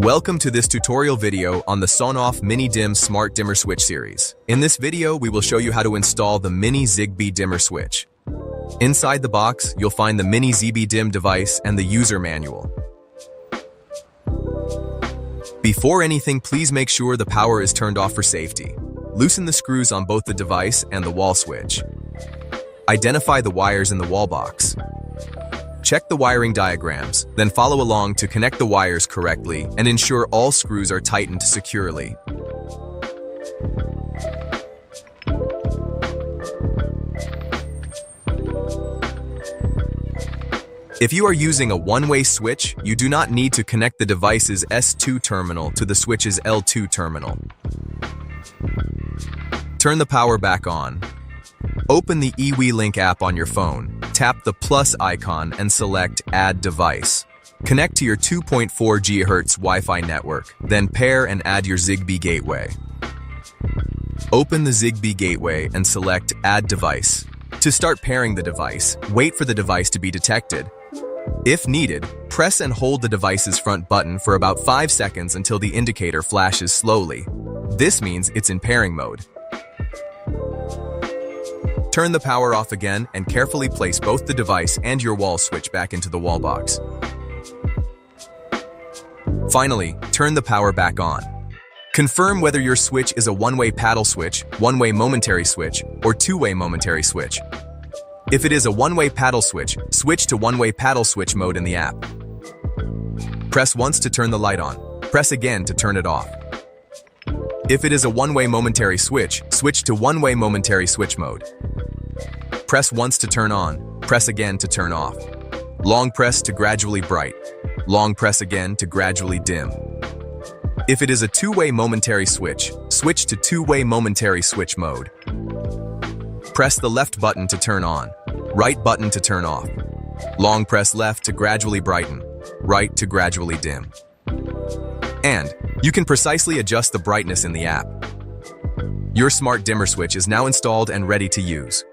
Welcome to this tutorial video on the SONOFF Mini Dim Smart Dimmer Switch series. In this video, we will show you how to install the Mini Zigbee dimmer switch. Inside the box, you'll find the Mini ZBDIM device and the user manual. Before anything, please make sure the power is turned off for safety. Loosen the screws on both the device and the wall switch. Identify the wires in the wall box. Check the wiring diagrams, then follow along to connect the wires correctly and ensure all screws are tightened securely. If you are using a one-way switch, you do not need to connect the device's S2 terminal to the switch's L2 terminal. Turn the power back on. Open the eWeLink app on your phone, tap the plus icon and select Add Device. Connect to your 2.4 GHz Wi-Fi network, then pair and add your Zigbee gateway. Open the Zigbee gateway and select Add Device. To start pairing the device, wait for the device to be detected. If needed, press and hold the device's front button for about 5 seconds until the indicator flashes slowly. This means it's in pairing mode. Turn the power off again and carefully place both the device and your wall switch back into the wall box. Finally, turn the power back on. Confirm whether your switch is a one-way paddle switch, one-way momentary switch, or two-way momentary switch. If it is a one-way paddle switch, switch to one-way paddle switch mode in the app. Press once to turn the light on. Press again to turn it off. If it is a one-way momentary switch, switch to one-way momentary switch mode. Press once to turn on, press again to turn off. Long press to gradually bright. Long press again to gradually dim. If it is a two-way momentary switch, switch to two-way momentary switch mode. Press the left button to turn on, right button to turn off. Long press left to gradually brighten, right to gradually dim. And you can precisely adjust the brightness in the app. Your smart dimmer switch is now installed and ready to use.